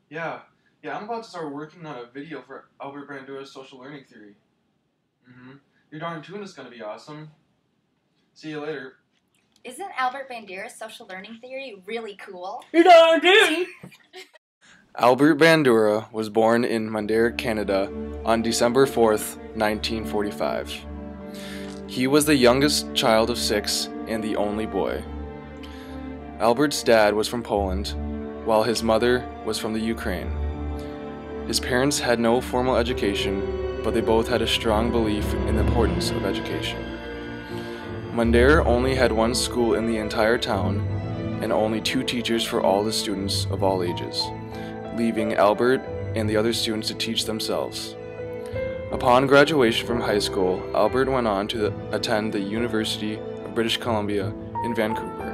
Yeah, I'm about to start working on a video for Albert Bandura's social learning theory. Your darn tune is going to be awesome. See you later. Isn't Albert Bandura's social learning theory really cool? You darn tune! Albert Bandura was born in Bandura, Canada on December 4th, 1945. He was the youngest child of 6 and the only boy. Albert's dad was from Poland, while his mother was from the Ukraine. His parents had no formal education, but they both had a strong belief in the importance of education. Bandura only had one school in the entire town, and only 2 teachers for all the students of all ages, leaving Albert and the other students to teach themselves. Upon graduation from high school, Albert went on to attend the University of British Columbia in Vancouver.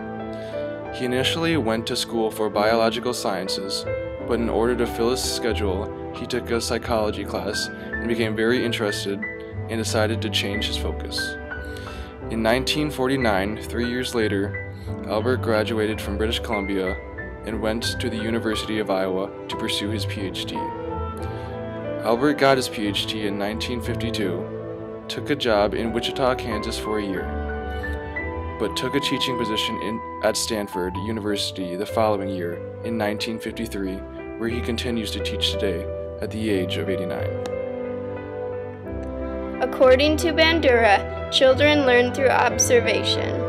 He initially went to school for biological sciences, but in order to fill his schedule, he took a psychology class and became very interested and decided to change his focus. In 1949, 3 years later, Albert graduated from British Columbia and went to the University of Iowa to pursue his PhD. Albert got his PhD in 1952, took a job in Wichita, Kansas for a year, but took a teaching position at Stanford University the following year in 1953, where he continues to teach today at the age of 89. According to Bandura, children learn through observation.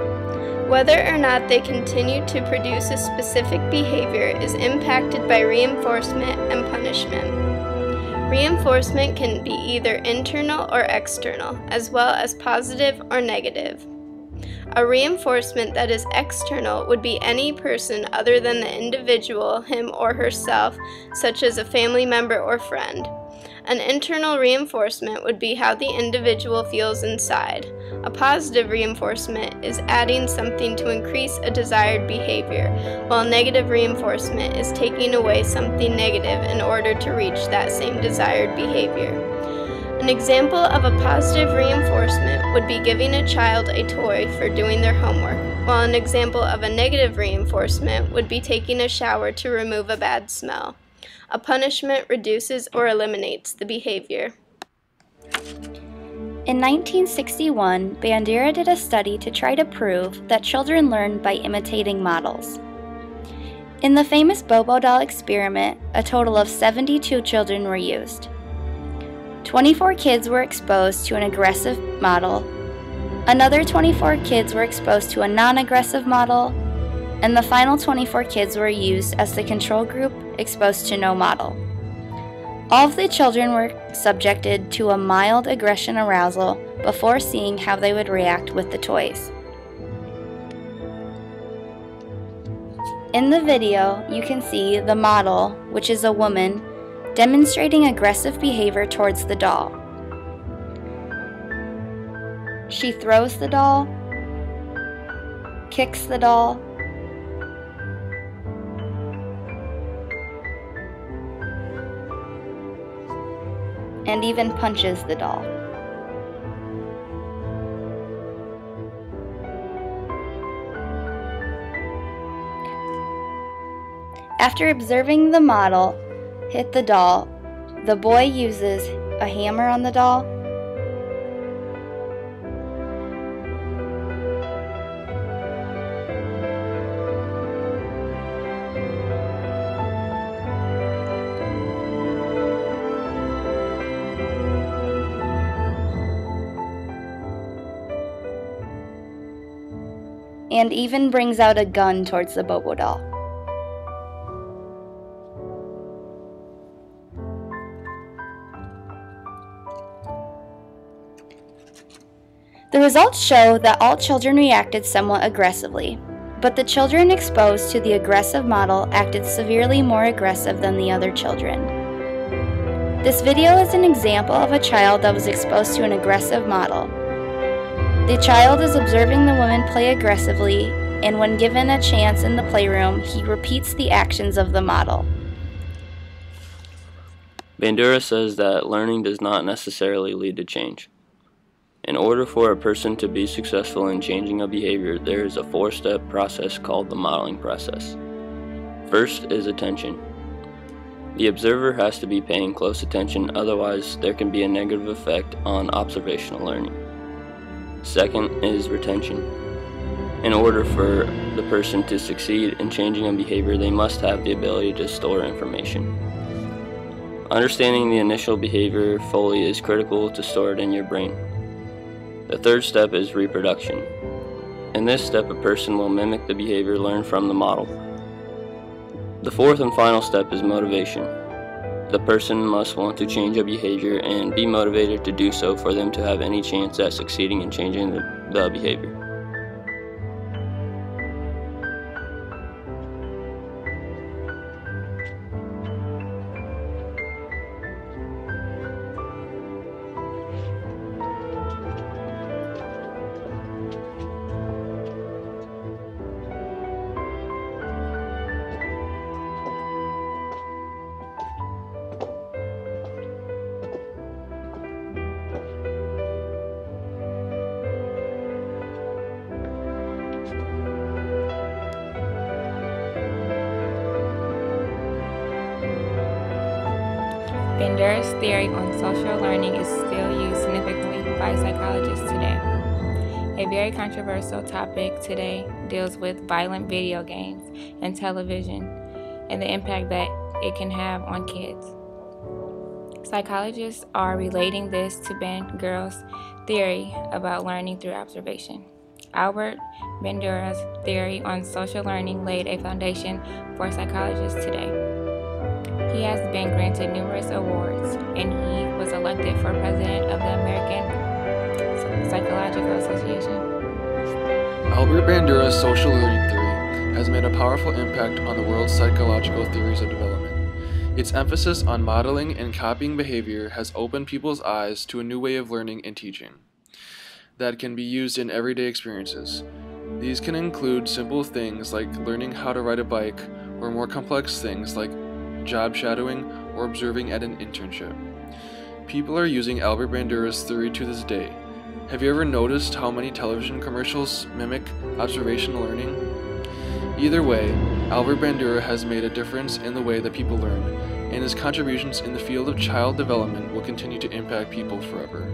Whether or not they continue to produce a specific behavior is impacted by reinforcement and punishment. Reinforcement can be either internal or external, as well as positive or negative. A reinforcement that is external would be any person other than the individual, him or herself, such as a family member or friend. An internal reinforcement would be how the individual feels inside. A positive reinforcement is adding something to increase a desired behavior, while negative reinforcement is taking away something negative in order to reach that same desired behavior. An example of a positive reinforcement would be giving a child a toy for doing their homework, while an example of a negative reinforcement would be taking a shower to remove a bad smell. A punishment reduces or eliminates the behavior. In 1961, Bandura did a study to try to prove that children learn by imitating models. In the famous Bobo Doll experiment, a total of 72 children were used. 24 kids were exposed to an aggressive model, another 24 kids were exposed to a non-aggressive model, and the final 24 kids were used as the control group exposed to no model. All of the children were subjected to a mild aggression arousal before seeing how they would react with the toys. In the video, you can see the model, which is a woman, demonstrating aggressive behavior towards the doll. She throws the doll, kicks the doll, and even punches the doll. After observing the model hit the doll, the boy uses a hammer on the doll, and even brings out a gun towards the Bobo doll. The results show that all children reacted somewhat aggressively, but the children exposed to the aggressive model acted severely more aggressive than the other children. This video is an example of a child that was exposed to an aggressive model. The child is observing the woman play aggressively, and when given a chance in the playroom, he repeats the actions of the model. Bandura says that learning does not necessarily lead to change. In order for a person to be successful in changing a behavior, there is a 4-step process called the modeling process. First is attention. The observer has to be paying close attention, otherwise there can be a negative effect on observational learning. Second is retention. In order for the person to succeed in changing a behavior, they must have the ability to store information. Understanding the initial behavior fully is critical to store it in your brain. The third step is reproduction. In this step, a person will mimic the behavior learned from the model. The fourth and final step is motivation. The person must want to change a behavior and be motivated to do so for them to have any chance at succeeding in changing the behavior. Bandura's theory on social learning is still used significantly by psychologists today. A very controversial topic today deals with violent video games and television and the impact that it can have on kids. Psychologists are relating this to Bandura's theory about learning through observation. Albert Bandura's theory on social learning laid a foundation for psychologists today. He has been granted numerous awards, and he was elected for president of the American Psychological Association. Albert Bandura's social learning theory has made a powerful impact on the world's psychological theories of development. Its emphasis on modeling and copying behavior has opened people's eyes to a new way of learning and teaching that can be used in everyday experiences. These can include simple things like learning how to ride a bike, or more complex things like job shadowing or observing at an internship. People are using Albert Bandura's theory to this day. Have you ever noticed how many television commercials mimic observational learning? Either way, Albert Bandura has made a difference in the way that people learn, and his contributions in the field of child development will continue to impact people forever.